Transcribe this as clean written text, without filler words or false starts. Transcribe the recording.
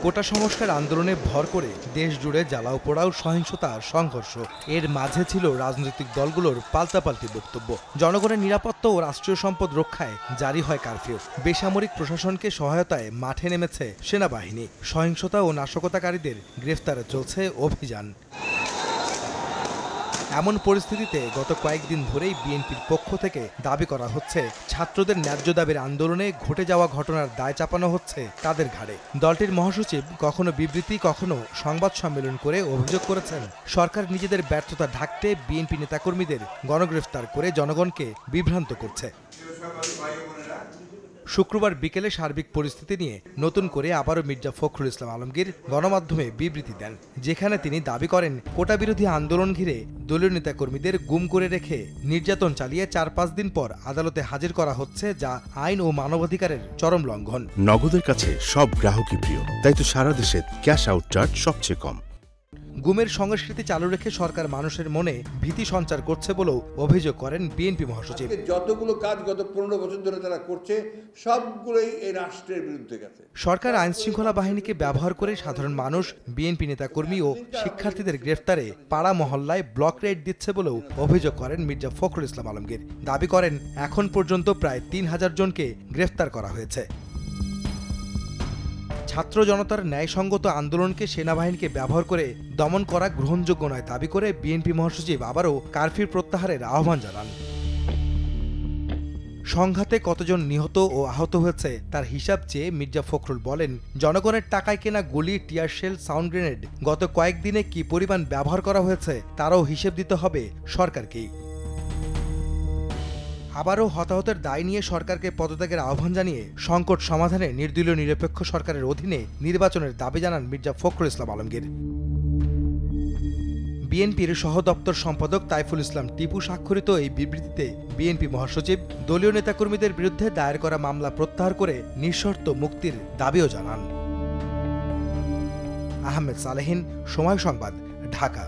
কোটা সংস্কার আন্দোলনে ভর করে দেশ জুড়ে জ্বালাও পোড়াও সহিংসতা সংঘর্ষ এর মাঝে ছিল রাজনৈতিক দলগুলোর পাল্টাপাল্টি বক্তব্য। জনগণের নিরাপত্তা ও রাষ্ট্রীয় সম্পদ রক্ষায় জারি হয় কারফিউ। বেসামরিক প্রশাসনকে সহায়তায় মাঠে নেমেছে সেনাবাহিনী। সহিংসতা ও নাশকতাকারীদের গ্রেফতারে চলছে অভিযান। এমন পরিস্থিতিতে গত কয়েকদিন ধরেই বিএনপির পক্ষ থেকে দাবি করা হচ্ছে ছাত্রদের ন্যায্য দাবির আন্দোলনে ঘটে যাওয়া ঘটনার দায় চাপানো হচ্ছে তাদের ঘাড়ে। দলটির মহাসচিব কখনো বিবৃতি কখনো সংবাদ সম্মেলন করে অভিযোগ করেছেন সরকার নিজেদের ব্যর্থতা ঢাকতে বিএনপি নেতাকর্মীদের গণগ্রেফতার করে জনগণকে বিভ্রান্ত করছে। শুক্রবার বিকেলে সার্বিক পরিস্থিতি নিয়ে নতুন করে আবারও মির্জা ফখরুল ইসলাম আলমগীর গণমাধ্যমে বিবৃতি দেন, যেখানে তিনি দাবি করেন কোটা বিরোধী আন্দোলন ঘিরে দলীয় নেতাকর্মীদের গুম করে রেখে নির্যাতন চালিয়ে ৪-৫ দিন পর আদালতে হাজির করা হচ্ছে, যা আইন ও মানবাধিকারের চরম লঙ্ঘন। নগদের কাছে সব গ্রাহকই প্রিয়, তাই তো সারা দেশে ক্যাশ আউট চার্জ সবচেয়ে কম। গুমের সংস্কৃতি চালু রেখে সরকার মানুষের মনে ভীতি সঞ্চার করছে বলেও অভিযোগ করেন বিএনপি মহাসচিব। যতগুলো কাজ গত ১৫ বছর ধরে তারা করছে সবগুলোই এই রাষ্ট্রের বিরুদ্ধে গেছে। সরকার আইন শৃঙ্খলা বাহিনীকে ব্যবহার করে সাধারণ মানুষ, বিএনপি নেতাকর্মী ও শিক্ষার্থীদের গ্রেফতারে পাড়া মহল্লায় ব্লক রেড দিচ্ছে বলেও অভিযোগ করেন মির্জা ফখরুল ইসলাম আলমগীর। দাবি করেন এখন পর্যন্ত প্রায় ৩,০০০ জনকে গ্রেফতার করা হয়েছে। ছাত্র জনতার ন্যায়সঙ্গত আন্দোলনকে সেনাবাহিনীকে ব্যবহার করে দমন করা গ্রহণযোগ্য নয় দাবি করে বিএনপি মহাসচিব আবারও কারফিউ প্রত্যাহারের আহ্বান জানান। সংঘাতে কতজন নিহত ও আহত হয়েছে তার হিসাব চেয়ে মির্জা ফখরুল বলেন, জনগণের টাকায় কেনা গুলি, টিয়ারশেল, সাউন্ড গ্রেনেড গত কয়েকদিনে কি পরিমাণ ব্যবহার করা হয়েছে তারও হিসেব দিতে হবে সরকারকেই। আবারও হতাহতের দায় নিয়ে সরকারকে পদত্যাগের আহ্বান জানিয়ে সংকট সমাধানে নির্দলীয় নিরপেক্ষ সরকারের অধীনে নির্বাচনের দাবি জানান মির্জা ফখরুল ইসলাম আলমগীর। বিএনপির সহ দপ্তর সম্পাদক তাইফুল ইসলাম টিপু স্বাক্ষরিত এই বিবৃতিতে বিএনপি মহাসচিব দলীয় নেতাকর্মীদের বিরুদ্ধে দায়ের করা মামলা প্রত্যাহার করে নিঃশর্ত মুক্তির দাবিও জানান। আহমেদ সালেহীন, সময় সংবাদ, ঢাকা।